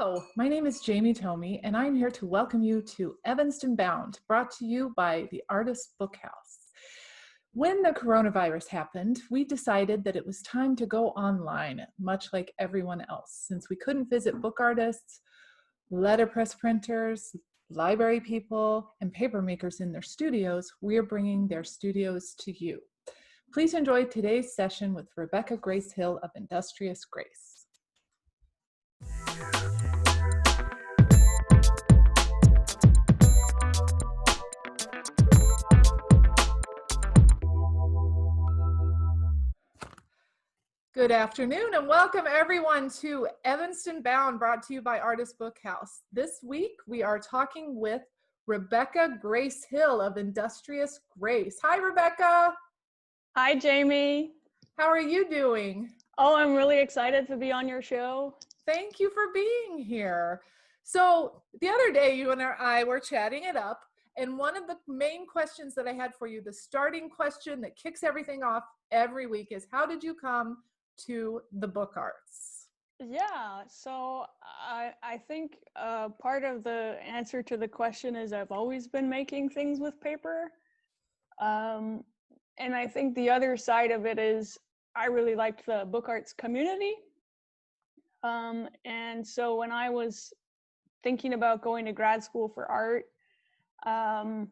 Hello, my name is Jamie Tomey, and I'm here to welcome you to Evanston Bound, brought to you by the Artist Bookhouse. When the coronavirus happened, we decided that it was time to go online, much like everyone else. Since we couldn't visit book artists, letterpress printers, library people, and paper makers in their studios, we're bringing their studios to you. Please enjoy today's session with Rebecca Grace Hill of Industrious Grace. Good afternoon and welcome everyone to Evanston Bound, brought to you by Artist Bookhouse. This week we are talking with Rebecca Grace Hill of Industrious Grace. Hi, Rebecca. Hi, Jamie. How are you doing? Oh, I'm really excited to be on your show. Thank you for being here. So the other day you and I were chatting it up, and one of the main questions that I had for you, the starting question that kicks everything off every week, is how did you come to the book arts? Yeah, so I think part of the answer to the question is I've always been making things with paper. And I think the other side of it is I really liked the book arts community. And so when I was thinking about going to grad school for art, I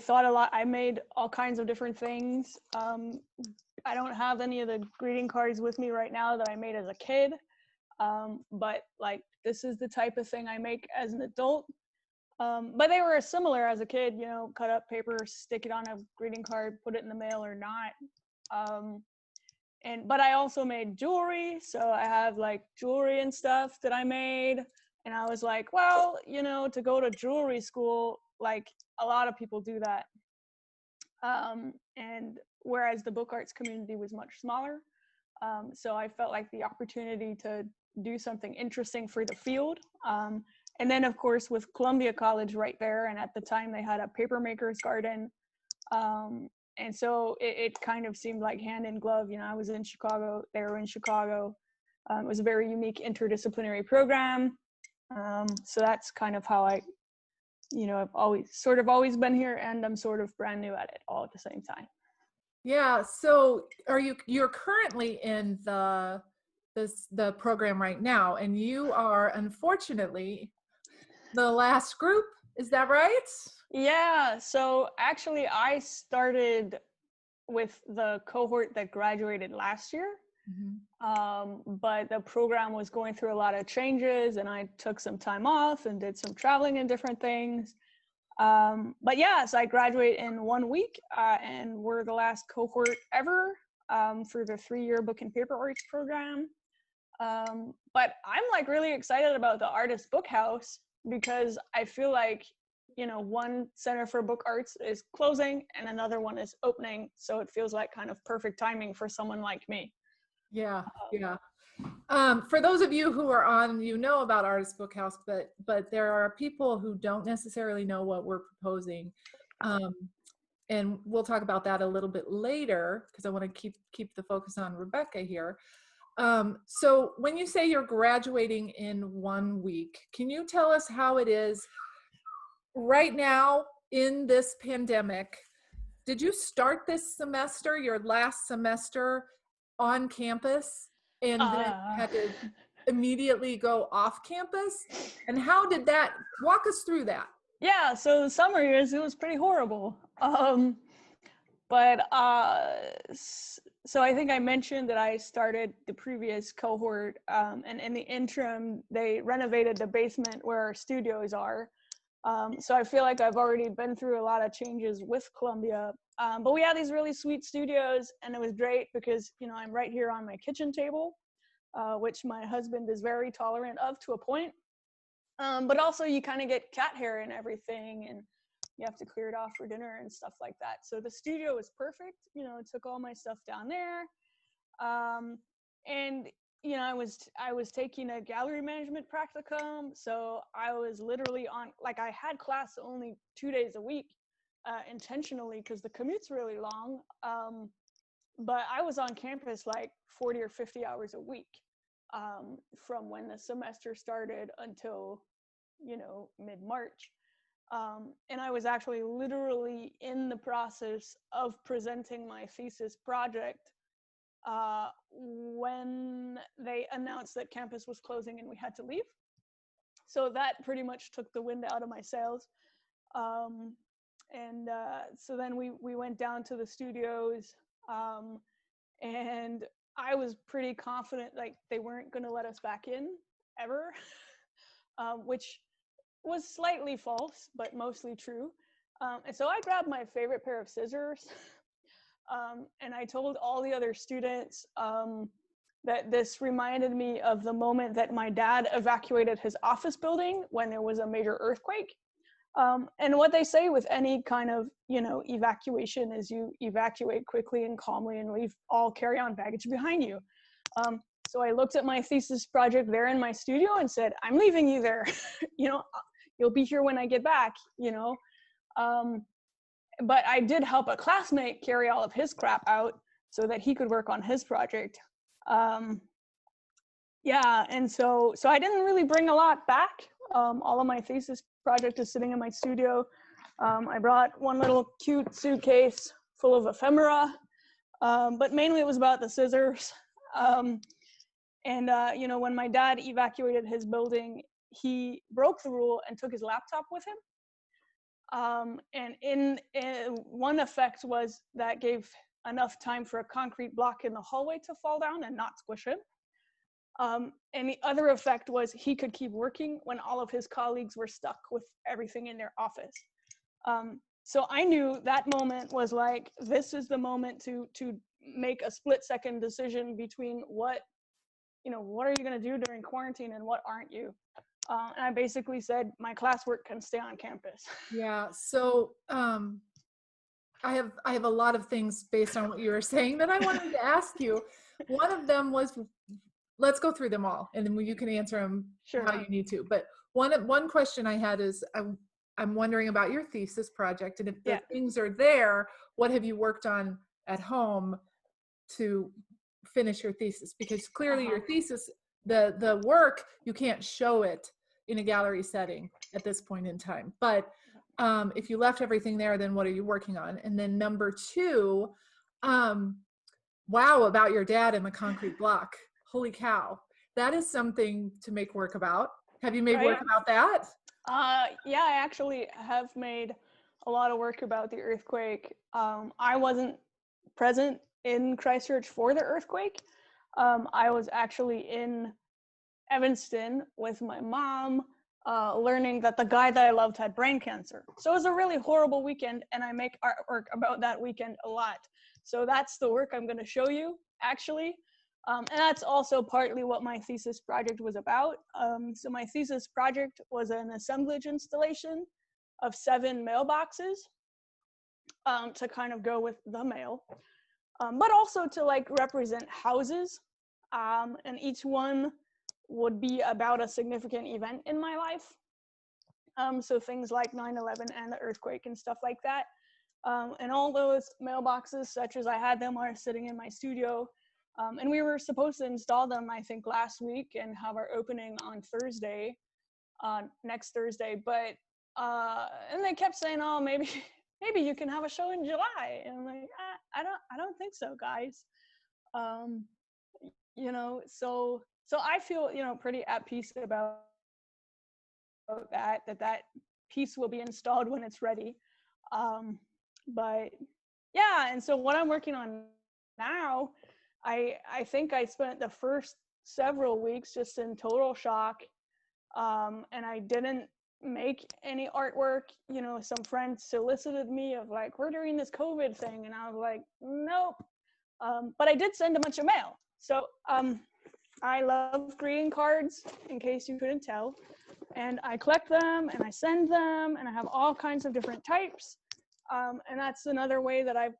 thought a lot. I made all kinds of different things. I don't have any of the greeting cards with me right now that I made as a kid, but like this is the type of thing I make as an adult. But they were similar as a kid, cut up paper, stick it on a greeting card, put it in the mail or not. But I also made jewelry, so I have like jewelry and stuff that I made. And I was like, well, to go to jewelry school, like a lot of people do that. And whereas the book arts community was much smaller. So I felt like the opportunity to do something interesting for the field. And then of course with Columbia College right there, and at the time they had a paper maker's garden. And so it kind of seemed like hand in glove. I was in Chicago, they were in Chicago. It was a very unique interdisciplinary program. So that's kind of how I've always been here, and I'm sort of brand new at it all at the same time. Yeah, so you're currently in the program right now, and you are unfortunately the last group, is that right? Yeah, so actually I started with the cohort that graduated last year. But the program was going through a lot of changes, and I took some time off and did some traveling and different things. But yeah, so I graduate in 1 week, and we're the last cohort ever for the 3-year book and paper arts program. But I'm like really excited about the Artist Bookhouse because I feel like, one center for book arts is closing and another one is opening. So it feels like kind of perfect timing for someone like me. Yeah. For those of you who are on, about Artist Bookhouse, but there are people who don't necessarily know what we're proposing. And we'll talk about that a little bit later because I want to keep the focus on Rebecca here. So when you say you're graduating in 1 week, can you tell us how it is right now in this pandemic? Did you start this semester, your last semester, on campus and then had to immediately go off campus? And how did that, walk us through that? Yeah, so the summer years, it was pretty horrible. So I think I mentioned that I started the previous cohort, and in the interim, they renovated the basement where our studios are. So I feel like I've already been through a lot of changes with Columbia. But we had these really sweet studios, and it was great because, I'm right here on my kitchen table, which my husband is very tolerant of to a point. But also you kind of get cat hair and everything, and you have to clear it off for dinner and stuff like that. So the studio was perfect. I took all my stuff down there. And I was taking a gallery management practicum, so I was literally on, like, I had class only 2 days a week, intentionally because the commute's really long. But I was on campus like 40 or 50 hours a week. from when the semester started until, mid-March. And I was actually literally in the process of presenting my thesis project when they announced that campus was closing and we had to leave. So that pretty much took the wind out of my sails. So then we went down to the studios, and I was pretty confident like they weren't going to let us back in ever, which was slightly false, but mostly true. And so I grabbed my favorite pair of scissors, and I told all the other students that this reminded me of the moment that my dad evacuated his office building when there was a major earthquake. And what they say with any kind of, evacuation is you evacuate quickly and calmly and leave all carry-on baggage behind you. So I looked at my thesis project there in my studio and said, I'm leaving you there. You'll be here when I get back, But I did help a classmate carry all of his crap out so that he could work on his project. And so I didn't really bring a lot back. All of my thesis project is sitting in my studio. I brought one little cute suitcase full of ephemera, but mainly it was about the scissors. When my dad evacuated his building, he broke the rule and took his laptop with him. One effect was that gave enough time for a concrete block in the hallway to fall down and not squish him. And the other effect was he could keep working when all of his colleagues were stuck with everything in their office. So I knew that moment was like, this is the moment to make a split-second decision between what are you going to do during quarantine and what aren't you? And I basically said, my classwork can stay on campus. Yeah. So I have a lot of things based on what you were saying that I wanted to ask you. One of them was, let's go through them all, and then you can answer them how you need to. But one question I had is, I'm wondering about your thesis project, and if the things are there, what have you worked on at home to finish your thesis? Because clearly your thesis, the work, you can't show it in a gallery setting at this point in time. But if you left everything there, then what are you working on? And then number two, wow, about your dad and the concrete block. Holy cow. That is something to make work about. Have you made work about that? Yeah, I actually have made a lot of work about the earthquake. I wasn't present in Christchurch for the earthquake. I was actually in Evanston with my mom, learning that the guy that I loved had brain cancer. So it was a really horrible weekend, and I make artwork about that weekend a lot. So that's the work I'm going to show you, actually. And that's also partly what my thesis project was about. So my thesis project was an assemblage installation of 7 mailboxes to kind of go with the mail, but also to like represent houses. And each one would be about a significant event in my life. So things like 9/11 and the earthquake and stuff like that. And all those mailboxes, such as I had them, are sitting in my studio. And we were supposed to install them, I think, last week and have our opening on Thursday, next Thursday. But and they kept saying, "Oh, maybe you can have a show in July." And I'm like, I don't think so, guys. So I feel, pretty at peace about that piece will be installed when it's ready. But yeah, and so what I'm working on now, I think I spent the first several weeks just in total shock, and I didn't make any artwork. Some friends solicited me of like, we're doing this COVID thing, and I was like, nope. But I did send a bunch of mail. So I love greeting cards, in case you couldn't tell, and I collect them and I send them, and I have all kinds of different types. And that's another way that I've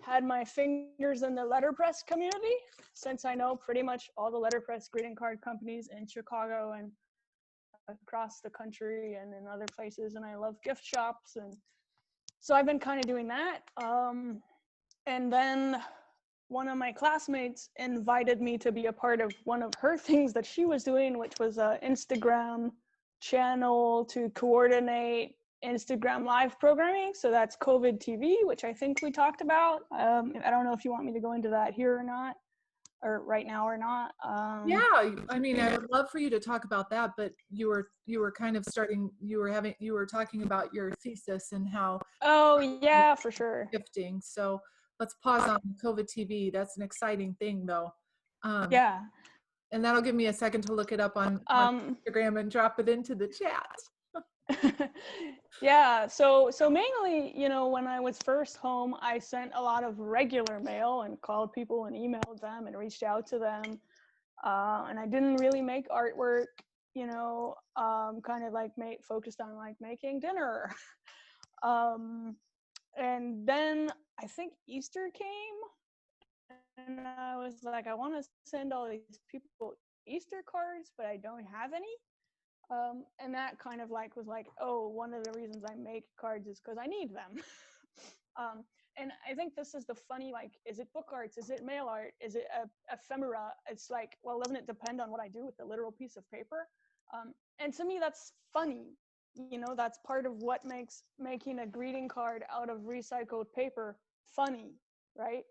had my fingers in the letterpress community, since I know pretty much all the letterpress greeting card companies in Chicago and across the country and in other places, and I love gift shops, and so I've been kind of doing that. And then one of my classmates invited me to be a part of one of her things that she was doing, which was an Instagram channel to coordinate Instagram live programming. So that's COVID TV, which I think we talked about. I don't know if you want me to go into that here or not, or right now or not. Yeah, I mean, I would love for you to talk about that, but you were kind of starting, you were talking about your thesis and how. Oh yeah, for sure. Gifting. So let's pause on COVID TV. That's an exciting thing though. Yeah. And that'll give me a second to look it up on Instagram and drop it into the chat. Yeah, so mainly, you know, when I was first home, I sent a lot of regular mail and called people and emailed them and reached out to them. And I didn't really make artwork, you know, kind of like focused on like making dinner. And then I think Easter came, and I was like, I want to send all these people Easter cards, but I don't have any. And that kind of like was like, oh, one of the reasons I make cards is because I need them. And I think this is the funny, like, is it book arts? Is it mail art? Is it ephemera? It's like, well, doesn't it depend on what I do with the literal piece of paper? And to me, that's funny. You know, that's part of what makes making a greeting card out of recycled paper funny, right?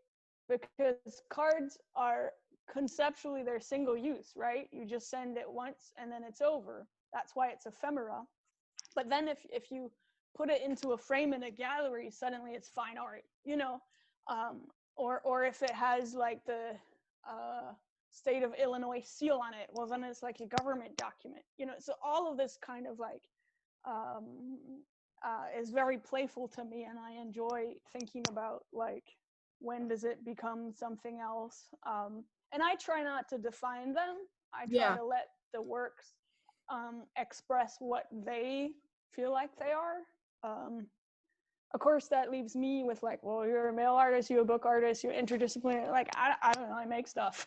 Because cards are conceptually, they're single use, right? You just send it once and then it's over. That's why it's ephemera. But then if you put it into a frame in a gallery, suddenly it's fine art, you know? Or if it has like the state of Illinois seal on it, well, then it's like a government document, you know? So all of this kind of like is very playful to me, and I enjoy thinking about like, when does it become something else? And I try not to define them. I try to let the works express what they feel like they are. Of course, that leaves me with like, well, you're a mail artist, you're a book artist, you're interdisciplinary. Like, I don't know, I make stuff.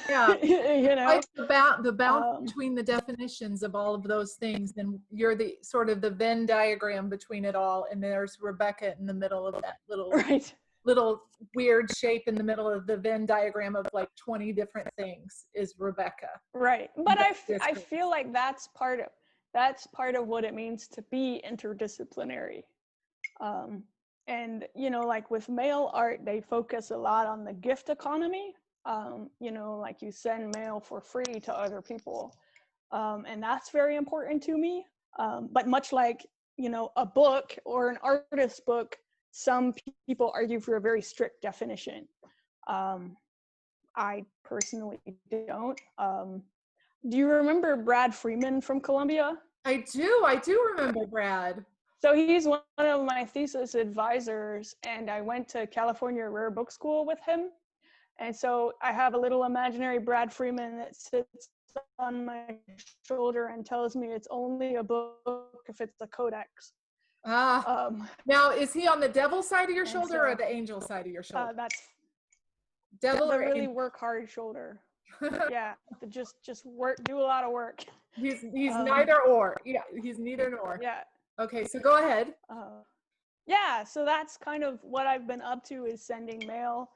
Yeah. You know, like the bound between the definitions of all of those things, and you're the sort of the Venn diagram between it all, and there's Rebecca in the middle of that little weird shape in the middle of the Venn diagram of like 20 different things is Rebecca. Right. But I feel like that's part of what it means to be interdisciplinary. And, you know, like with mail art, they focus a lot on the gift economy. You know, like you send mail for free to other people. And that's very important to me. But much like, you know, a book or an artist's book, some people argue for a very strict definition. I personally don't. Do you remember Brad Freeman from Columbia? I do remember Brad. So he's one of my thesis advisors, and I went to California Rare Book School with him. And so I have a little imaginary Brad Freeman that sits on my shoulder and tells me it's only a book if it's a codex. Now, is he on the devil side of your shoulder or the angel side of your shoulder? That's devil the or really angel? work hard shoulder. Yeah, just work, do a lot of work. He's neither or. Yeah, he's neither nor. Yeah. Okay, so go ahead. Yeah, so that's kind of what I've been up to, is sending mail.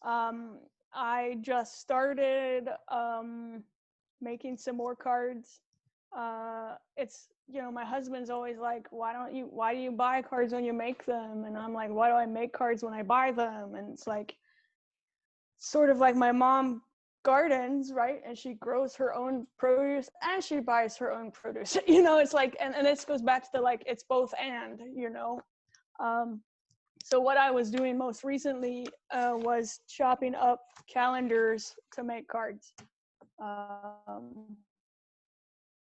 I just started making some more cards. It's, you know, my husband's always like, why do you buy cards when you make them? And I'm like, why do I make cards when I buy them? And it's like, sort of like my mom gardens, right? And she grows her own produce and she buys her own produce. You know, it's like, and this goes back to the, like, it's both and, you know. So what I was doing most recently was chopping up calendars to make cards.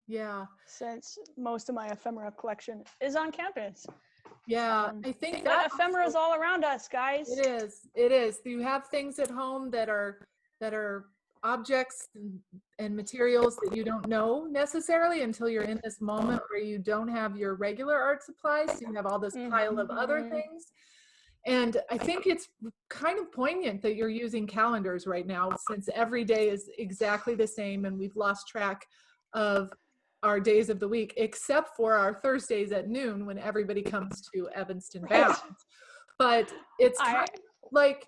Yeah. Since most of my ephemera collection is on campus. Yeah, I think that ephemera is all around us, guys. It is. You have things at home that are objects and materials that you don't know necessarily until you're in this moment where you don't have your regular art supplies. So you have all this pile of other things. And I think it's kind of poignant that you're using calendars right now, since every day is exactly the same and we've lost track of our days of the week, except for our Thursdays at noon when everybody comes to Evanston Bound. But it's kind of like,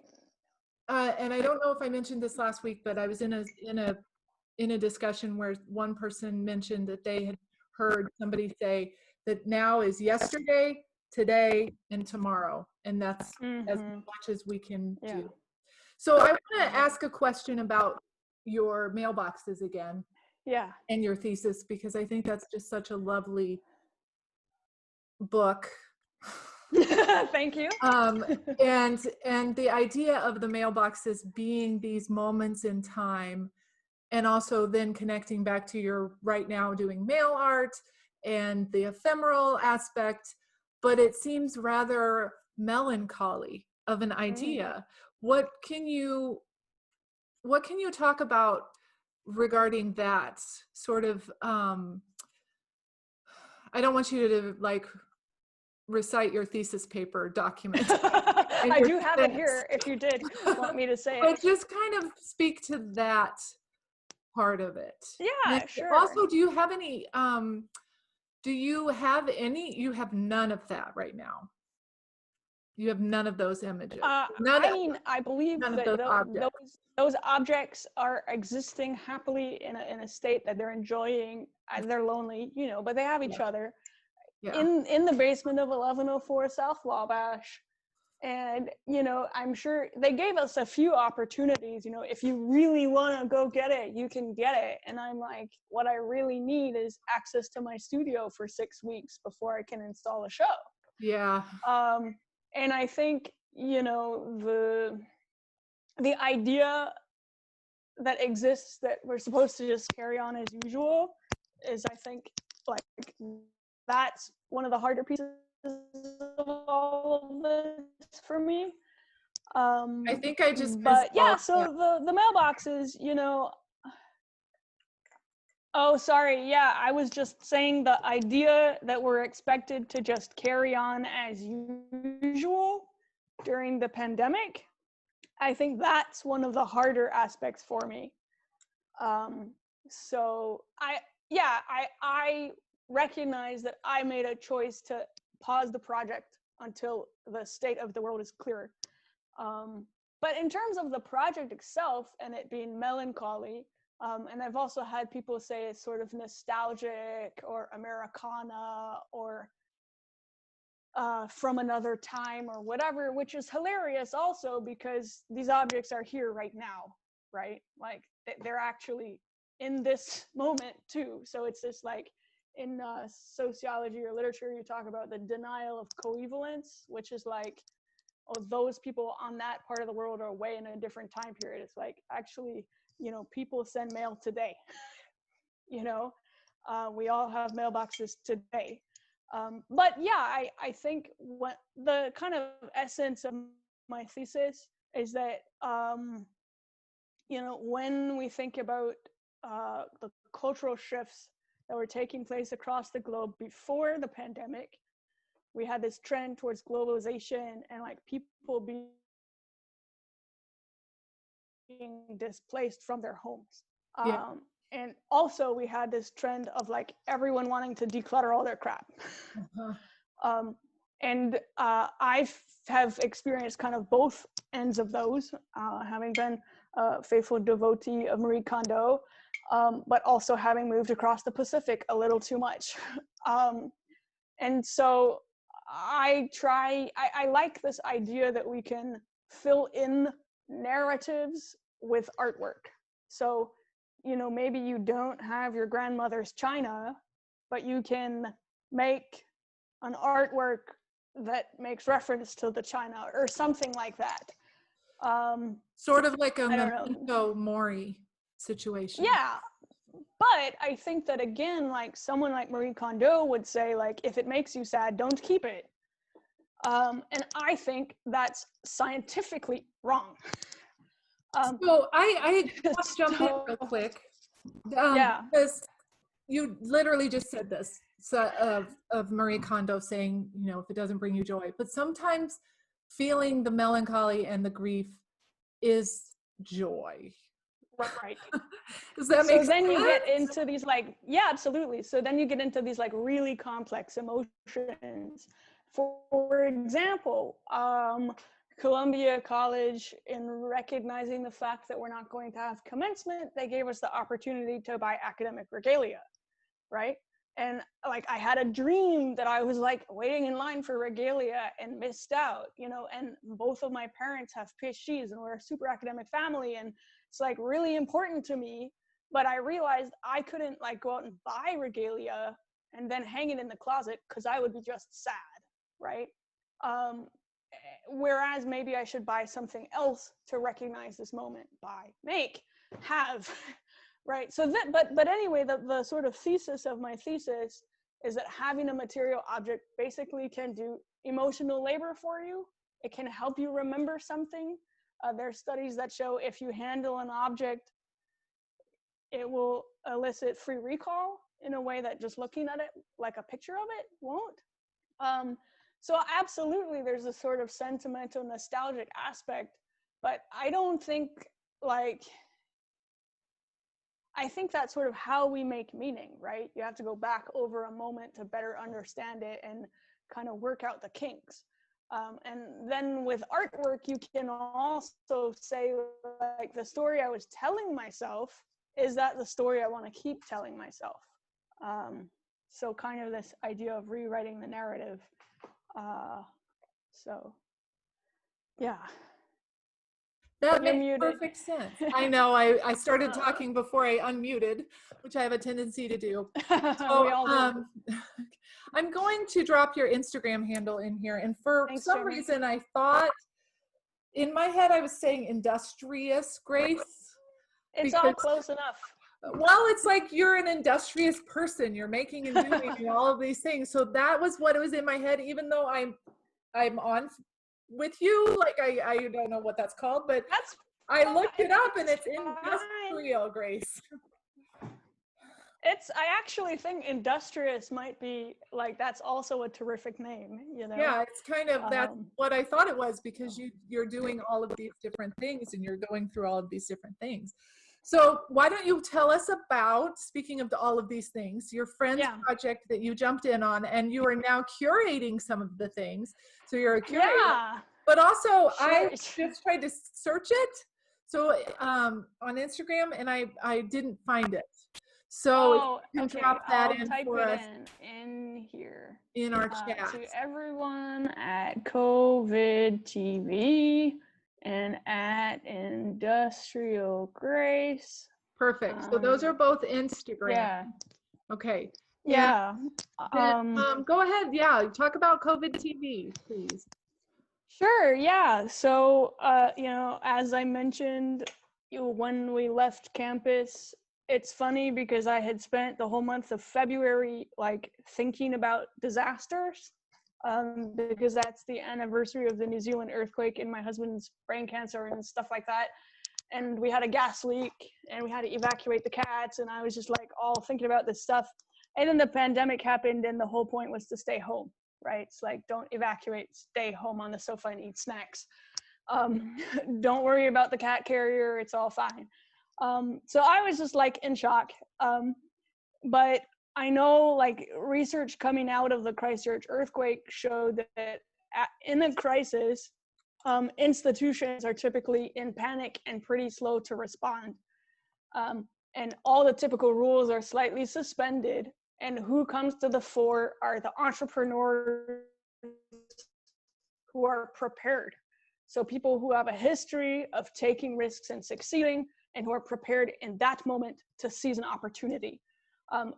and I don't know if I mentioned this last week, but I was in a discussion where one person mentioned that they had heard somebody say that now is yesterday, today, and tomorrow, and that's as much as we can do. So I want to ask a question about your mailboxes again. Yeah. And your thesis, because I think that's just such a lovely book. Thank you. And the idea of the mailboxes being these moments in time, and also then connecting back to your right now doing mail art and the ephemeral aspect, but it seems rather melancholy of an idea. What can you talk about regarding that sort of, I don't want you to like recite your thesis paper document. I do have it here if you did want me to say it. But just kind of speak to that part of it. Yeah, sure. Also, do you have any, you have none of that right now. You have none of those images. I believe that those objects are existing happily in a state that they're enjoying. They're lonely, but they have each other. Yeah. In the basement of 1104 South Wabash. And, I'm sure they gave us a few opportunities, if you really want to go get it, you can get it. And I'm like, what I really need is access to my studio for 6 weeks before I can install a show. Yeah. And I think, the idea that exists that we're supposed to just carry on as usual is, I think, like, that's one of the harder pieces of all of this for me. I think I just. But yeah, so the mailboxes, Oh, sorry. Yeah, I was just saying the idea that we're expected to just carry on as usual during the pandemic. I think that's one of the harder aspects for me. So I recognize that I made a choice to pause the project until the state of the world is clear. But in terms of the project itself and it being melancholy, and I've also had people say it's sort of nostalgic or Americana or from another time or whatever, which is hilarious also because these objects are here right now, right? Like they're actually in this moment too. So it's just like in sociology or literature, you talk about the denial of coevalence, which is like, oh, those people on that part of the world are way in a different time period. It's like, actually, people send mail today. We all have mailboxes today. But yeah, I think what the kind of essence of my thesis is that, when we think about the cultural shifts that were taking place across the globe before the pandemic, we had this trend towards globalization and like people being displaced from their homes. And also we had this trend of like everyone wanting to declutter all their crap. And I have experienced kind of both ends of those, having been a faithful devotee of Marie Kondo, but also having moved across the Pacific a little too much. And so I like this idea that we can fill in narratives with artwork. So, maybe you don't have your grandmother's china, but you can make an artwork that makes reference to the china or something like that. Sort of like a Memento Mori situation. Yeah. But I think that, again, like someone like Marie Kondo would say, like, if it makes you sad, don't keep it. And I think that's scientifically wrong. So I want to jump in real quick. Because you literally just said this of Marie Kondo saying, if it doesn't bring you joy. But sometimes feeling the melancholy and the grief is joy. Right. Does that make sense? So then you get into these absolutely. So then you get into these like really complex emotions. For example, Columbia College, in recognizing the fact that we're not going to have commencement, they gave us the opportunity to buy academic regalia, right? And like, I had a dream that I was like waiting in line for regalia and missed out, you know, and both of my parents have PhDs and we're a super academic family. And it's like really important to me, but I realized I couldn't like go out and buy regalia and then hang it in the closet because I would be just sad, right? Whereas maybe I should buy something else to recognize this moment, buy, make, have, right? So that, but anyway, the sort of thesis of my thesis is that having a material object basically can do emotional labor for you. It can help you remember something. There are studies that show if you handle an object, it will elicit free recall in a way that just looking at it like a picture of it won't. So absolutely, there's a sort of sentimental, nostalgic aspect, but I don't think like, I think that's sort of how we make meaning, right? You have to go back over a moment to better understand it and kind of work out the kinks. And then with artwork, you can also say like, the story I was telling myself, is that the story I want to keep telling myself? So kind of this idea of rewriting the narrative. So yeah. That makes perfect sense. I know I started talking before I unmuted, which I have a tendency to do. So, we all do. I'm going to drop your Instagram handle in here. And for some reason, I thought in my head, I was saying industrious Grace. It's all close enough. Well, it's like you're an industrious person. You're making and doing all of these things. So that was what it was in my head, even though I'm on with you, like I don't know what that's called, but I looked it up and it's industrial Grace. I actually think industrious might be like, that's also a terrific name, you know? Yeah, it's kind of, that's what I thought it was, because you're doing all of these different things and you're going through all of these different things. So why don't you tell us about, speaking of all of these things, your friend's project that you jumped in on, and you are now curating some of the things. So you're a curator, but also I just tried to search it. So on Instagram, and I didn't find it. So you can drop that in for us in here in our chat. To everyone at COVID TV and at Industrial Grace. Perfect. So those are both Instagram. Yeah. Okay. Yeah. Go ahead. Yeah. Talk about COVID TV, please. Sure. Yeah. So, you know, as I mentioned, when we left campus, it's funny because I had spent the whole month of February like thinking about disasters, because that's the anniversary of the New Zealand earthquake and my husband's brain cancer and stuff like that. And we had a gas leak and we had to evacuate the cats, and I was just like all thinking about this stuff. And then the pandemic happened and the whole point was to stay home, right? It's like, don't evacuate, stay home on the sofa and eat snacks. Don't worry about the cat carrier, it's all fine. So I was just like in shock. But I know like research coming out of the Christchurch earthquake showed that in a crisis, institutions are typically in panic and pretty slow to respond. And all the typical rules are slightly suspended. And who comes to the fore are the entrepreneurs who are prepared. So people who have a history of taking risks and succeeding, and who are prepared in that moment to seize an opportunity.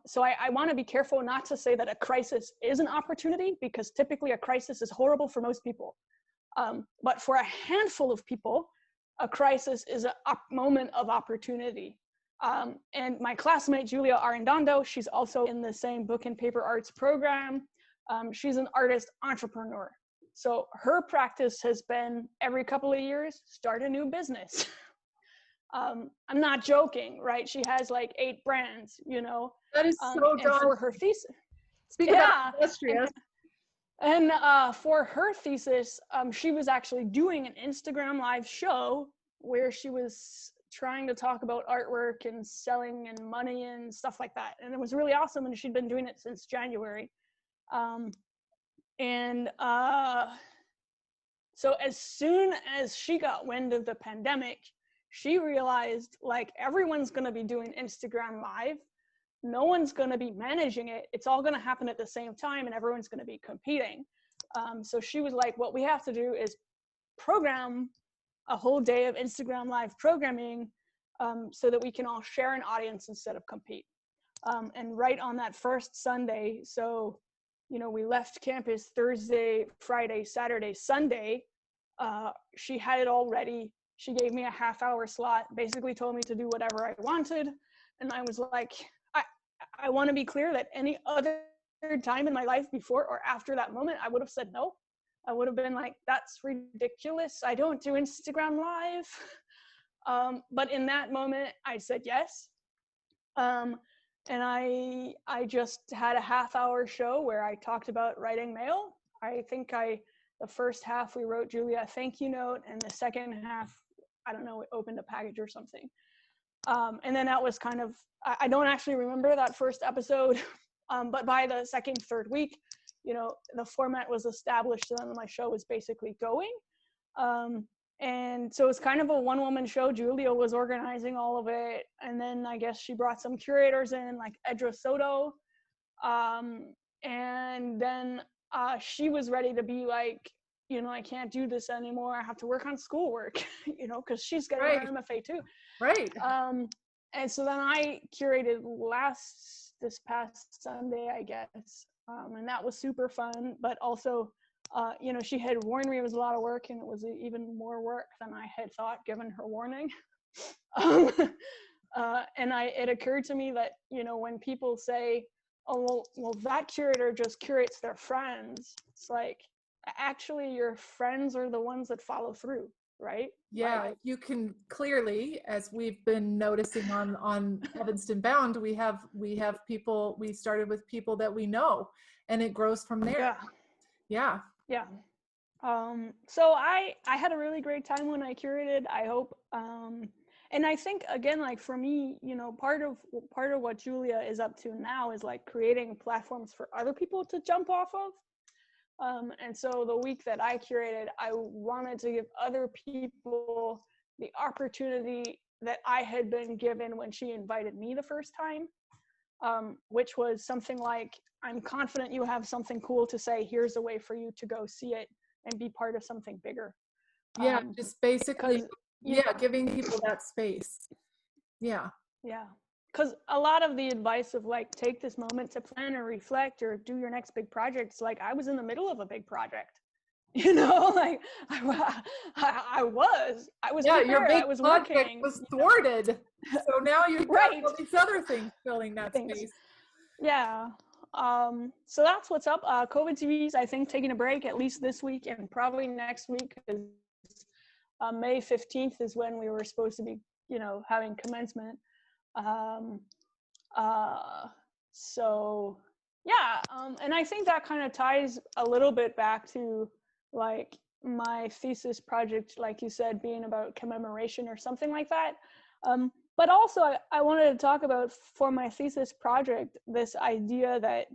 So I want to be careful not to say that a crisis is an opportunity, because typically a crisis is horrible for most people. But for a handful of people, a crisis is a moment of opportunity. And my classmate, Julia Arredondo, she's also in the same book and paper arts program. She's an artist entrepreneur. So her practice has been every couple of years, start a new business. I'm not joking, right? She has like 8 brands, you know. That is so and for her thesis. Speak about industrious. And for her thesis, she was actually doing an Instagram live show where she was trying to talk about artwork and selling and money and stuff like that. And it was really awesome. And she'd been doing it since January. So as soon as she got wind of the pandemic, she realized like everyone's going to be doing Instagram Live. No one's going to be managing it. It's all going to happen at the same time and everyone's going to be competing. So she was like, what we have to do is program a whole day of Instagram Live programming so that we can all share an audience instead of compete. And right on that first Sunday, so, you know, we left campus Thursday, Friday, Saturday, Sunday. She had it all ready. She gave me a half-hour slot, basically told me to do whatever I wanted. And I was like, I want to be clear that any other time in my life before or after that moment, I would have said no. I would have been like, that's ridiculous. I don't do Instagram Live. But in that moment, I said yes. And I just had a half-hour show where I talked about writing mail. I think the first half we wrote Julia a thank you note, and the second half, I don't know, we opened a package or something. And then that was kind of, I don't actually remember that first episode, but by the second, third week, you know, the format was established, and then my show was basically going. And so it's kind of a one-woman show. Julia was organizing all of it. And then I guess she brought some curators in, like Edra Soto. And then she was ready to be like, you know, I can't do this anymore. I have to work on schoolwork, you know, because she's getting her MFA too. Right. And so then I curated this past Sunday, I guess. And that was super fun, but also, you know, she had warned me it was a lot of work, and it was even more work than I had thought, given her warning. And it occurred to me that, you know, when people say, oh, well, that curator just curates their friends, it's like, actually, your friends are the ones that follow through, right? Yeah, like, you can clearly, as we've been noticing on Evanston Bound, we have people, we started with people that we know, and it grows from there. Yeah. So I had a really great time when I curated. I hope, and I think, again, like for me, you know, part of what Julia is up to now is like creating platforms for other people to jump off of. And so the week that I curated, I wanted to give other people the opportunity that I had been given when she invited me the first time, which was something like, I'm confident you have something cool to say. Here's a way for you to go see it and be part of something bigger. Yeah, just basically, giving people that space. Yeah. Yeah. Because a lot of the advice of like, take this moment to plan or reflect or do your next big project, it's like, I was in the middle of a big project, you know, like I was yeah, prepared, your big I was project working, was thwarted. So now you've got all these other things filling that space. Yeah. So that's what's up. COVID TV's, I think, taking a break at least this week and probably next week, because May 15th is when we were supposed to be, you know, having commencement. So yeah, and I think that kind of ties a little bit back to like my thesis project, like you said, being about commemoration or something like that. But also I wanted to talk about, for my thesis project, this idea that,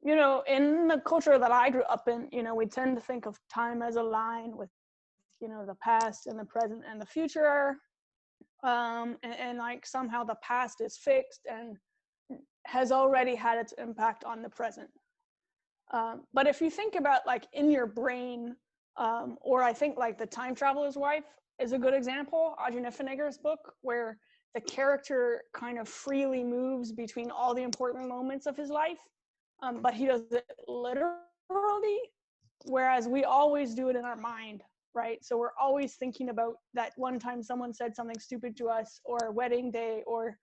you know, in the culture that I grew up in, you know, we tend to think of time as a line with, you know, the past and the present and the future. And like somehow the past is fixed and has already had its impact on the present. But if you think about like in your brain, or I think like The Time Traveler's Wife is a good example, Audrey Niffenegger's book, where the character kind of freely moves between all the important moments of his life, but he does it literally, whereas we always do it in our mind. Right? So we're always thinking about that one time someone said something stupid to us, or wedding day, or,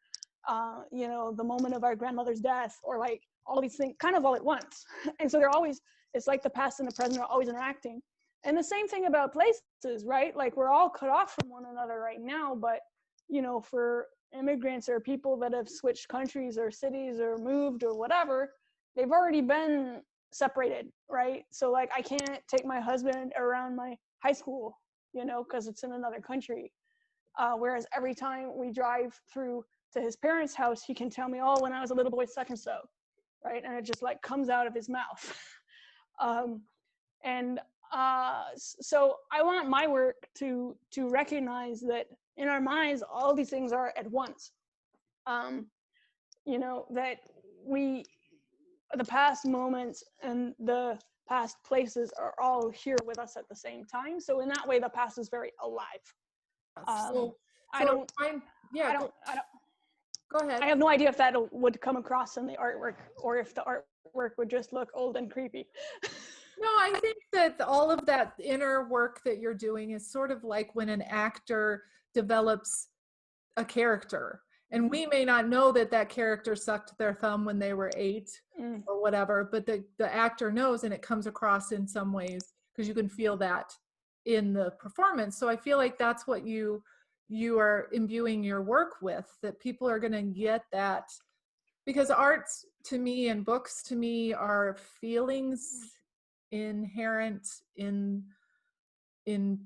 you know, the moment of our grandmother's death, or like all these things kind of all at once. And so they're always, it's like the past and the present are always interacting. And the same thing about places, right? Like we're all cut off from one another right now, but, you know, for immigrants or people that have switched countries or cities or moved or whatever, they've already been separated, right? So like I can't take my husband around my high school, you know, because it's in another country. Whereas every time we drive through to his parents' house, he can tell me, oh, when I was a little boy, such and so, right? And it just like comes out of his mouth. And So I want my work to recognize that in our minds, all these things are at once. That the past moments and the past places are all here with us at the same time. So in that way, the past is very alive. I don't, yeah, I don't, I don't, go ahead. I have no idea if that would come across in the artwork or if the artwork would just look old and creepy. No, I think that all of that inner work that you're doing is sort of like when an actor develops a character. And we may not know that that character sucked their thumb when they were 8 or whatever, but the actor knows, and it comes across in some ways because you can feel that in the performance. So I feel like that's what you are imbuing your work with, that people are going to get that, because arts to me and books to me are feelings inherent in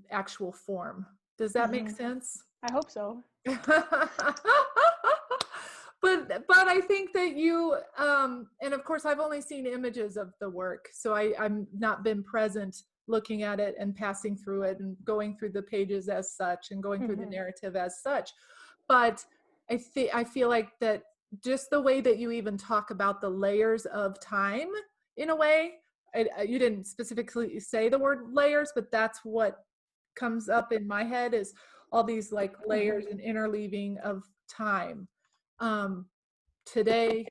actual form. Does that make sense? I hope so. But I think that you and of course I've only seen images of the work, so I'm not been present looking at it and passing through it and going through the pages as such and going through the narrative as such. But I feel like that just the way that you even talk about the layers of time in a way, you didn't specifically say the word layers, but that's what comes up in my head, is all these like layers and interleaving of time. Today,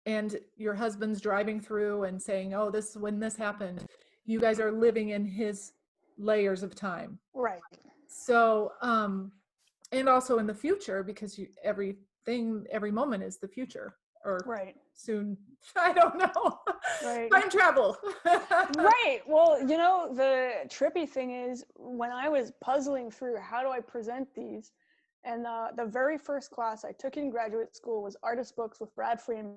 and your husband's driving through and saying, oh, this when this happened, you guys are living in his layers of time. Right. So and also in the future, because every moment is the future, or right. Soon, I don't know. Right. Time travel. Right. Well, the trippy thing is when I was puzzling through how do I present these, and the very first class I took in graduate school was artist books with Brad Freeman,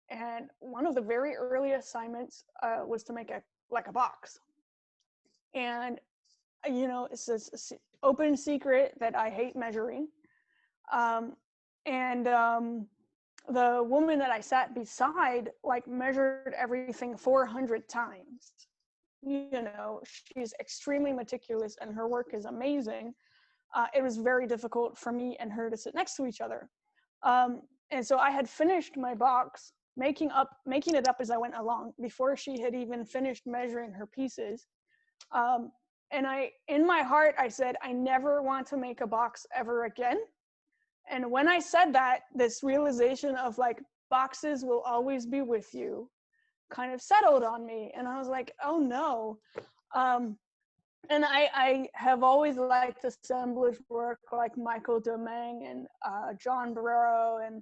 and one of the very early assignments was to make a box. And it's this open secret that I hate measuring, and the woman that I sat beside measured everything 400 times. She's extremely meticulous and her work is amazing. It was very difficult for me and her to sit next to each other. And so I had finished my box, making it up as I went along before she had even finished measuring her pieces. And in my heart, I said, I never want to make a box ever again. And when I said that, this realization of boxes will always be with you kind of settled on me. And I was like, oh no. And I have always liked assemblage work like Michael Domingue and John Barrero and,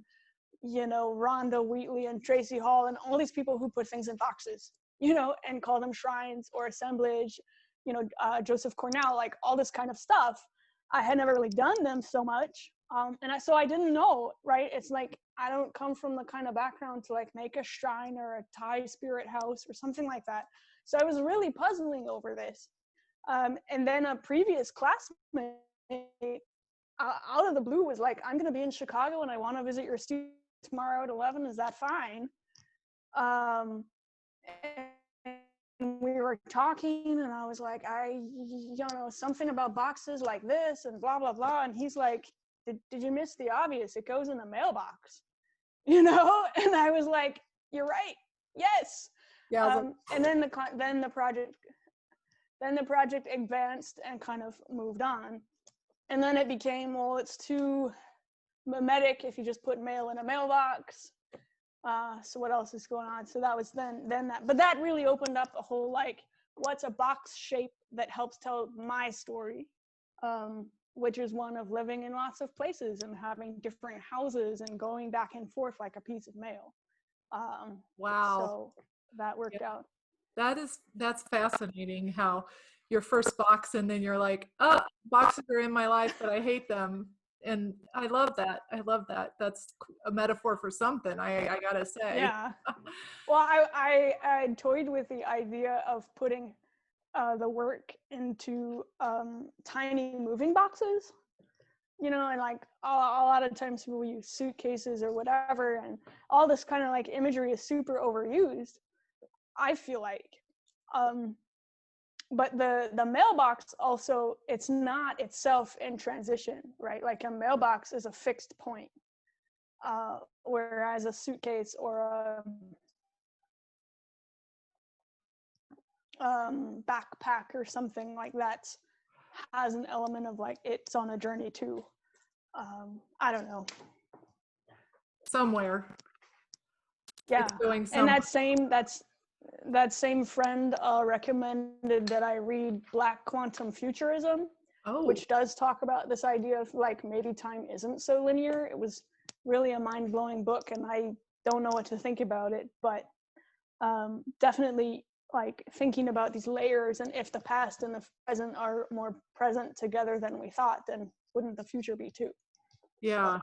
Rhonda Wheatley and Tracy Hall and all these people who put things in boxes, and call them shrines or assemblage, Joseph Cornell, all this kind of stuff. I had never really done them so much. So I didn't know, right? It's I don't come from the kind of background to make a shrine or a Thai spirit house or something like that. So I was really puzzling over this. And then a previous classmate out of the blue was like, I'm going to be in Chicago and I want to visit your studio tomorrow at 11. Is that fine? And we were talking and I was like, something about boxes like this and blah, blah, blah. And he's like, did you miss the obvious? It goes in the mailbox, And I was like, you're right. Yes. Yeah. And then the project advanced and kind of moved on. And then it became, well, it's too mimetic if you just put mail in a mailbox. So what else is going on? So that was then that, but that really opened up a whole, what's a box shape that helps tell my story, which is one of living in lots of places and having different houses and going back and forth like a piece of mail. Wow. So that worked out. That's fascinating how your first box and then you're like, boxes are in my life, but I hate them. And I love that. That's a metaphor for something, I gotta say. Yeah. Well, I toyed with the idea of putting the work into tiny moving boxes, and a lot of times people use suitcases or whatever, and all this kind of imagery is super overused. I feel like but the mailbox also, it's not itself in transition, right? Like a mailbox is a fixed point, whereas a suitcase or a backpack or something like that has an element of like it's on a journey too. I don't know. Somewhere. Yeah. It's going And somewhere. that same friend recommended that I read Black Quantum Futurism, Oh, which does talk about this idea of like maybe time isn't so linear. It was really a mind-blowing book, and I don't know what to think about it, but definitely like thinking about these layers, and if the past and the present are more present together than we thought, then wouldn't the future be too? yeah.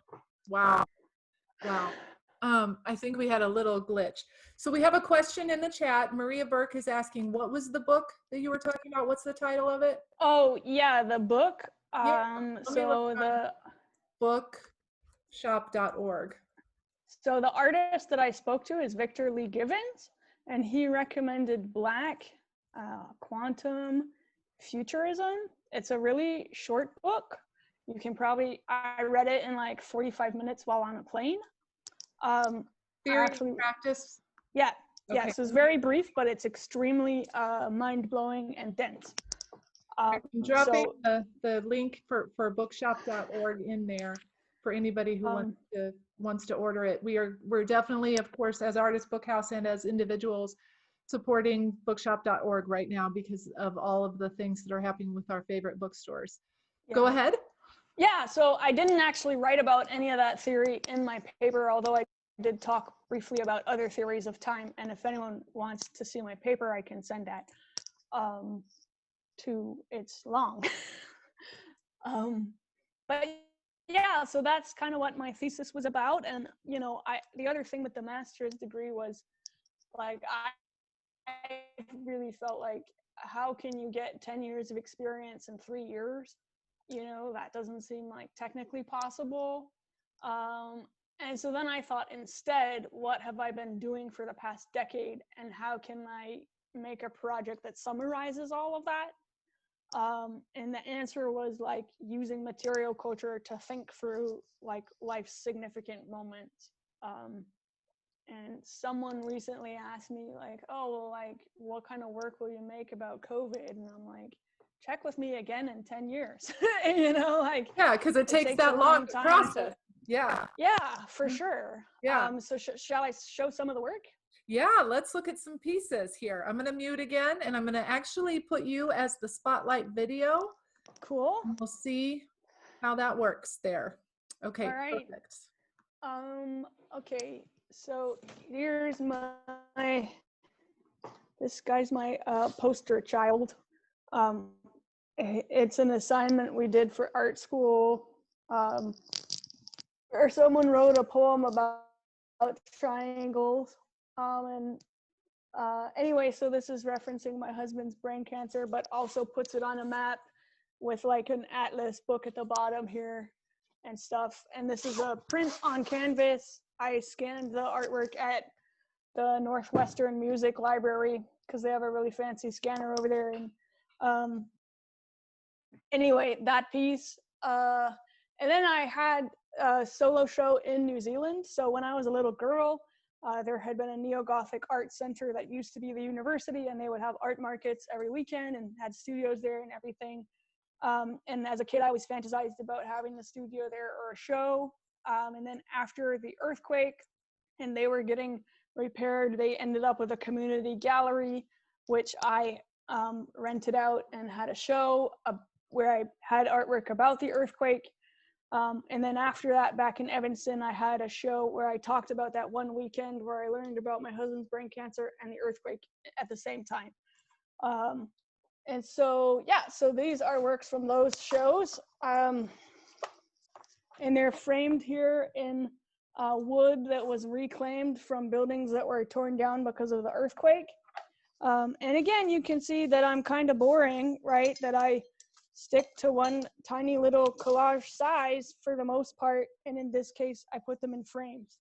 Wow. Wow. I think we had a little glitch. So we have a question in the chat. Maria Burke is asking, what was the book that you were talking about? What's the title of it? Oh yeah, the book. Yeah. Let me look So the bookshop.org. So the artist that I spoke to is Victor Lee Givens, and he recommended Black Quantum Futurism. It's a really short book. You can probably, I read it in like 45 minutes while on a plane. Theory and practice. Yeah, Okay. yeah, so it's very brief, but it's extremely mind-blowing and dense. I'm dropping the link for bookshop.org in there for anybody who wants to order it. We're definitely, of course, as Artist Bookhouse and as individuals, supporting bookshop.org right now because of all of the things that are happening with our favorite bookstores. Yeah. Go ahead. Yeah, so I didn't actually write about any of that theory in my paper, although I did talk briefly about other theories of time. And if anyone wants to see my paper, I can send that. It's long. But yeah, so that's kind of what my thesis was about. And you know, the other thing with the master's degree was like I really felt like, how can you get 10 years of experience in 3 years? You know, that doesn't seem like technically possible. And so then I thought, instead, what have I been doing for the past decade, and how can I make a project that summarizes all of that? And the answer was like using material culture to think through like life's significant moments. And someone recently asked me like, oh, well, like, what kind of work will you make about COVID? And I'm like, check with me again in 10 years. You know, like, yeah, because it takes that long to process. Yeah, for sure. Yeah. So shall I show some of the work? Yeah, let's look at some pieces here. I'm going to mute again, and I'm going to actually put you as the spotlight video. Cool. And we'll see how that works there. Okay, all right. Perfect. Okay, so here's this guy's my poster child. It's an assignment we did for art school, where someone wrote a poem about triangles. Anyway, so this is referencing my husband's brain cancer, but also puts it on a map with like an atlas book at the bottom here and stuff. And this is a print on canvas. I scanned the artwork at the Northwestern Music Library because they have a really fancy scanner over there. And anyway, that piece. And then I had a solo show in New Zealand. So when I was a little girl, there had been a neo-Gothic art center that used to be the university, and they would have art markets every weekend and had studios there and everything. And as a kid, I always fantasized about having a studio there or a show. And then after the earthquake and they were getting repaired, they ended up with a community gallery, which I rented out and had a show where I had artwork about the earthquake. And then after that, back in Evanston, I had a show where I talked about that one weekend where I learned about my husband's brain cancer and the earthquake at the same time. And so, yeah, so these are works from those shows. And they're framed here in wood that was reclaimed from buildings that were torn down because of the earthquake. And again, you can see that I'm kind of boring, right? That I stick to one tiny little collage size for the most part. And in this case, I put them in frames.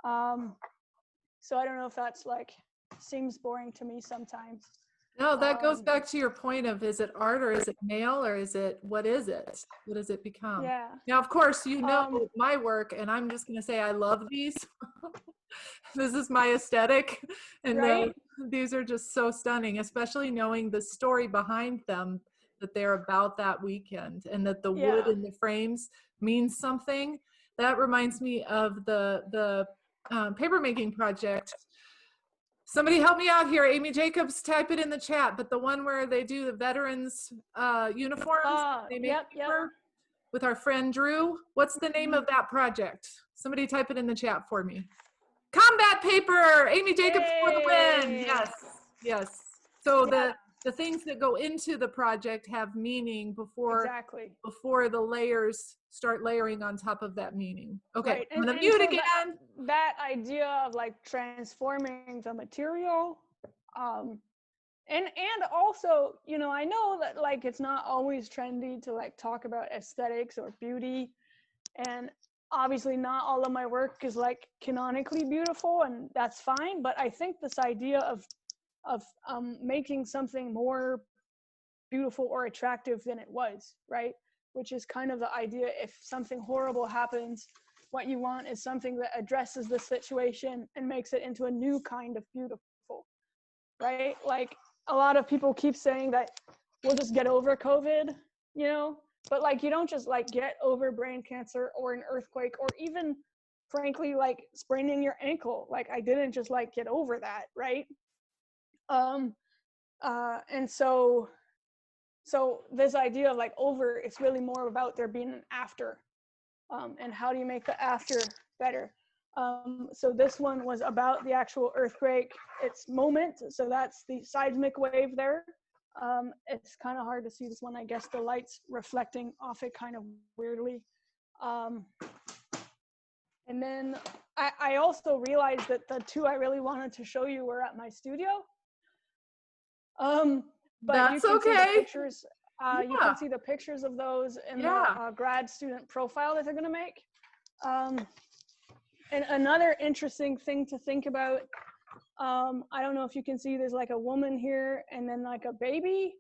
So I don't know if that's like, seems boring to me sometimes. No, that goes back to your point of, is it art or is it male or is it, what is it? What does it become? Yeah. Now, of course, you know my work, and I'm just going to say I love these. This is my aesthetic, and Right? these are just so stunning, especially knowing the story behind them, that they're about that weekend and that the wood in the frames means something. That reminds me of the paper making project. Somebody help me out here. Amy Jacobs, type it in the chat. But the one where they do the veterans uniforms, they make paper with our friend Drew. What's the name of that project? Somebody type it in the chat for me. Combat paper. Amy Jacobs for the win. Yes, yes. So the things that go into the project have meaning before before the layers start layering on top of that meaning. Okay, right. I'm gonna mute again. That idea of like transforming the material, and also, you know, I know that like it's not always trendy to like talk about aesthetics or beauty, and obviously not all of my work is like canonically beautiful, and that's fine. But I think this idea of making something more beautiful or attractive than it was, right? Which is kind of the idea. If something horrible happens, what you want is something that addresses the situation and makes it into a new kind of beautiful, right? Like a lot of people keep saying that we'll just get over COVID, you know, but like you don't just like get over brain cancer or an earthquake or even frankly like spraining your ankle. Like I didn't just like get over that, right? And so this idea of like over, it's really more about there being an after, and how do you make the after better. So this one was about the actual earthquake, its moment. So that's the seismic wave there. It's kind of hard to see this one. I guess the light's reflecting off it kind of weirdly. And then I also realized that the two I really wanted to show you were at my studio. But that's you can see the okay. pictures. You can see the pictures of those in the grad student profile that they're going to make. And another interesting thing to think about, I don't know if you can see, there's like a woman here and then like a baby.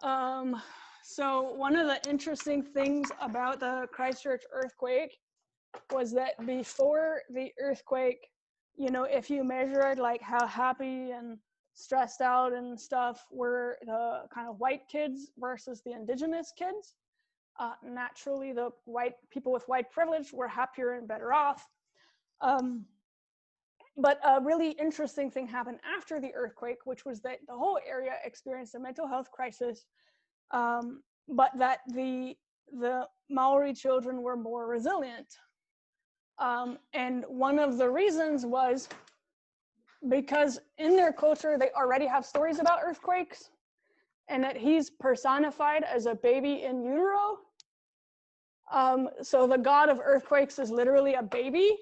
So one of the interesting things about the Christchurch earthquake was that before the earthquake, you know, if you measured like how happy and stressed out and stuff were the kind of white kids versus the indigenous kids, naturally the white people with white privilege were happier and better off. But a really interesting thing happened after the earthquake, which was that the whole area experienced a mental health crisis, but that the Maori children were more resilient. And one of the reasons was because in their culture, they already have stories about earthquakes, and that he's personified as a baby in utero. So the god of earthquakes is literally a baby.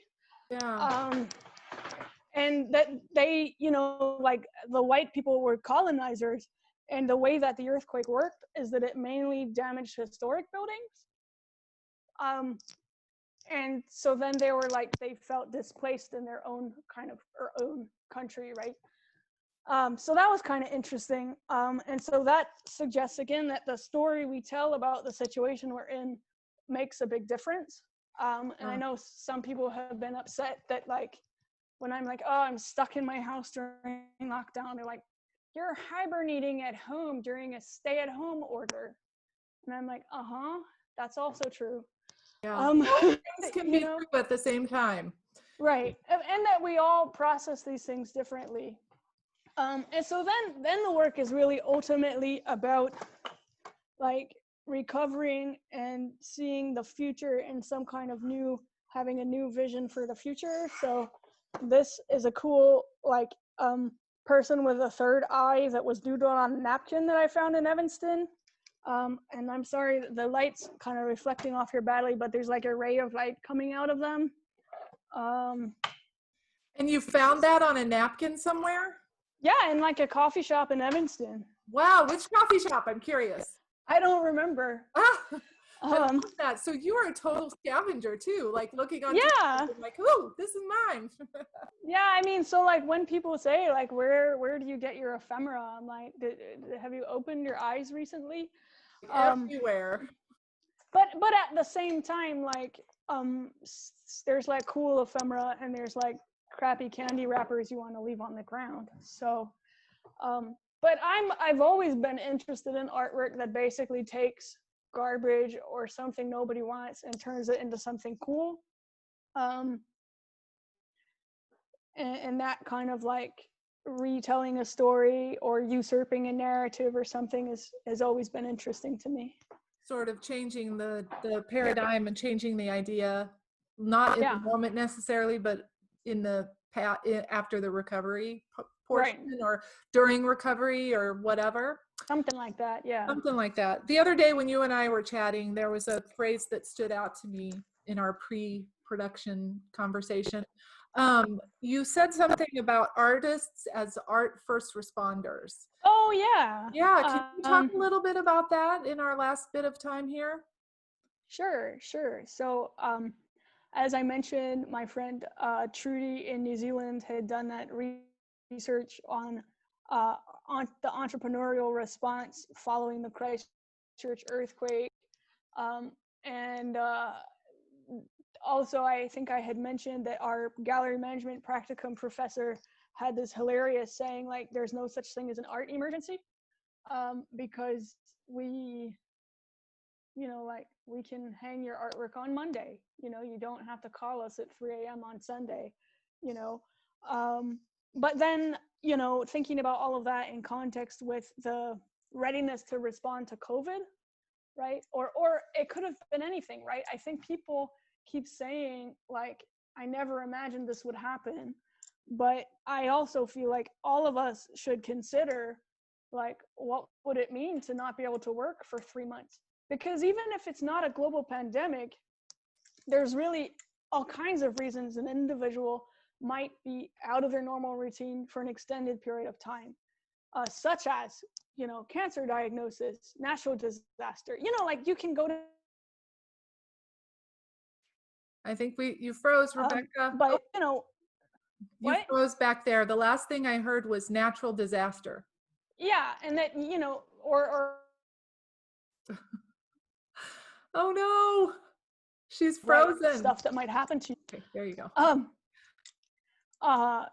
And that they, you know, like the white people were colonizers, and the way that the earthquake worked is that it mainly damaged historic buildings. And so then they were like, they felt displaced in their own kind of, or own country, right? So that was kind of interesting. And so that suggests again that the story we tell about the situation we're in makes a big difference. And I know some people have been upset that like, when I'm like, oh, I'm stuck in my house during lockdown, they're like, you're hibernating at home during a stay-at-home order. And I'm like, that's also true. Things can be true at the same time. Right, and that we all process these things differently. And so then the work is really ultimately about like recovering and seeing the future in some kind of new, having a new vision for the future. So this is a cool like person with a third eye that was doodled on a napkin that I found in Evanston. And I'm sorry, the light's kind of reflecting off here badly, but there's like a ray of light coming out of them. And you found that on a napkin somewhere? Yeah, in like a coffee shop in Evanston. Wow, which coffee shop? I'm curious. I don't remember. I love that. So you are a total scavenger too, like looking on yeah. TV, like, oh, this is mine. Yeah, I mean, so like when people say like, where do you get your ephemera? I'm like, have you opened your eyes recently? Everywhere. But at the same time, like, there's like cool ephemera and there's like crappy candy wrappers you want to leave on the ground. So, but I've always been interested in artwork that basically takes garbage or something nobody wants and turns it into something cool. And that kind of like retelling a story or usurping a narrative or something has always been interesting to me. Sort of changing the paradigm and changing the idea, not in the moment necessarily, but in the after the recovery portion, or during recovery or whatever. Something like that, yeah. Something like that. The other day when you and I were chatting, there was a phrase that stood out to me in our pre-production conversation. You said something about artists as art first responders. Oh, yeah. Yeah, can you talk a little bit about that in our last bit of time here? Sure. So, as I mentioned, my friend Trudy in New Zealand had done that research on the entrepreneurial response following the Christchurch earthquake. And also, I think I had mentioned that our gallery management practicum professor had this hilarious saying, like, there's no such thing as an art emergency, because we, like, we can hang your artwork on Monday. You don't have to call us at 3 a.m. on Sunday, But then, thinking about all of that in context with the readiness to respond to COVID, right? Or it could have been anything, right? I think people keep saying, like, I never imagined this would happen. But I also feel like all of us should consider, like, what would it mean to not be able to work for 3 months? Because even if it's not a global pandemic, there's really all kinds of reasons an individual might be out of their normal routine for an extended period of time, such as, cancer diagnosis, natural disaster. Like, you can go to. I think you froze, Rebecca. But you froze back there. The last thing I heard was natural disaster. Yeah, and that or. Oh no, she's frozen. Right, stuff that might happen to you. Okay, there you go.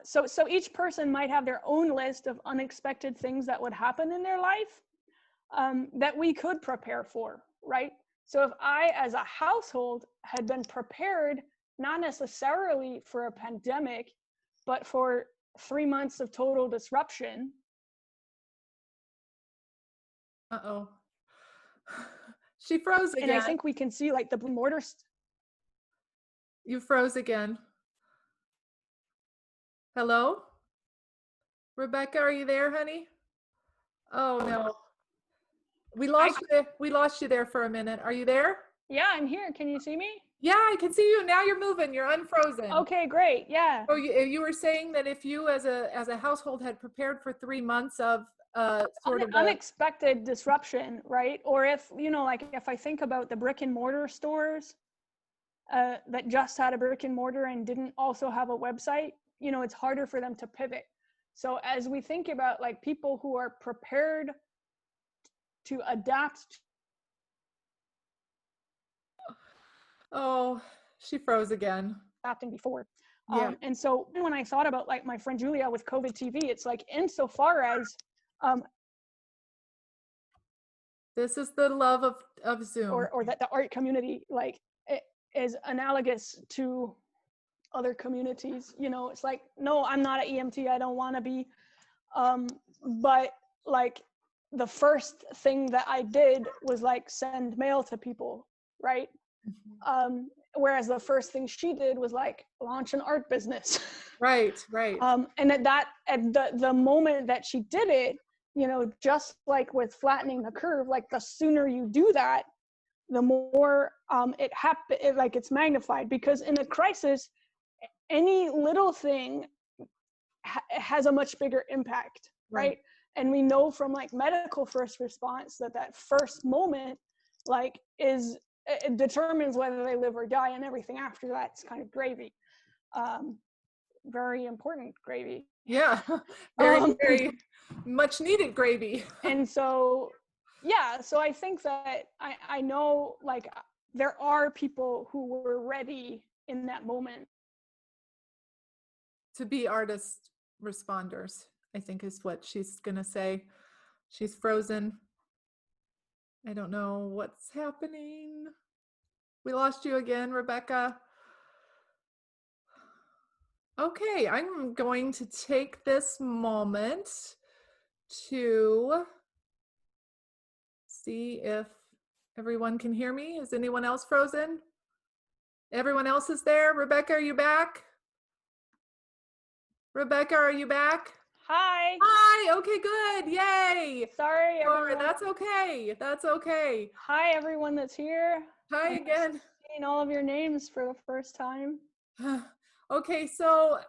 So each person might have their own list of unexpected things that would happen in their life, that we could prepare for, right? So if I, as a household, had been prepared, not necessarily for a pandemic, but for 3 months of total disruption. Uh-oh. She froze again. And I think we can see, like, the mortar. You froze again. Hello? Rebecca, are you there, honey? Oh no. We lost you there for a minute. Are you there? Yeah, I'm here. Can you see me? Yeah, I can see you. Now you're moving. You're unfrozen. Okay, great. Yeah. So you were saying that if you as a household had prepared for 3 months of sort of unexpected disruption, right? Or if, like, if I think about the brick and mortar stores that just had a brick and mortar and didn't also have a website, it's harder for them to pivot. So as we think about, like, people who are prepared to adapt. Oh, she froze again. Adapting before. Yeah. And so when I thought about, like, my friend Julia with COVID TV, it's like, insofar as this is the love of Zoom. Or that the art community, like, it is analogous to other communities. It's like, no, I'm not an EMT. I don't want to be. But, like, the first thing that I did was, like, send mail to people, right? Mm-hmm. Whereas the first thing she did was, like, launch an art business. Right. And at the moment that she did it, just like with flattening the curve, like, the sooner you do that, the more it's magnified, because in a crisis, any little thing has a much bigger impact, right? And we know from, like, medical first response that first moment, like, it determines whether they live or die, and everything after that's kind of gravy. very important gravy. Yeah, very much needed gravy. And so, yeah, so I think that I know, like, there are people who were ready in that moment to be artist responders, I think is what she's gonna say. She's frozen. I don't know what's happening. We lost you again, Rebecca. Okay, I'm going to take this moment to see if everyone can hear me. Is anyone else frozen? Everyone else is there. Rebecca, are you back? Rebecca, are you back? Hi. Hi. Okay, good. Yay. Sorry, everyone. That's okay. That's okay. Hi, everyone that's here. Hi again. Seeing all of your names for the first time. Okay, so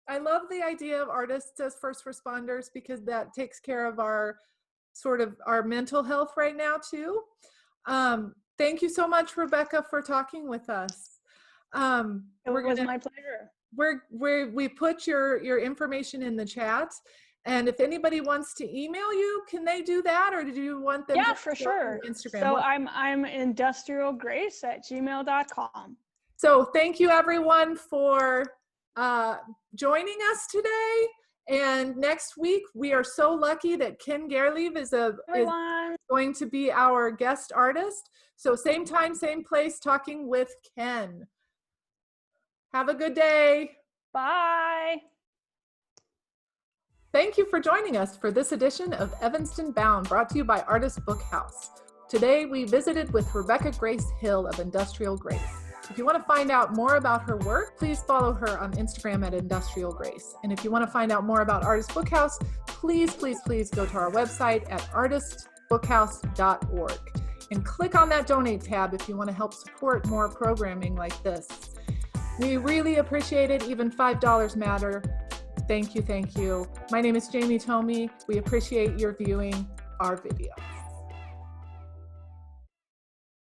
I love the idea of artists as first responders because that takes care of our sort of our mental health right now too. Thank you so much, Rebecca, for talking with us. It was my pleasure. We put your information in the chat, and if anybody wants to email you, can they do that, or do you want them? Yeah, to for sure. Instagram. So I'm industrialgrace@gmail.com. So thank you everyone for joining us today. And next week, we are so lucky that Ken Gerlieve is going to be our guest artist. So same time, same place, talking with Ken. Have a good day. Bye. Thank you for joining us for this edition of Evanston Bound, brought to you by Artist Book House. Today, we visited with Rebecca Grace Hill of Industrial Grace. If you want to find out more about her work, please follow her on Instagram at Industrial Grace. And if you want to find out more about Artist Book House, please go to our website at artistbookhouse.org and click on that donate tab if you want to help support more programming like this. We really appreciate it. Even $5 matter. Thank you, thank you. My name is Jamie Tomey. We appreciate your viewing our videos.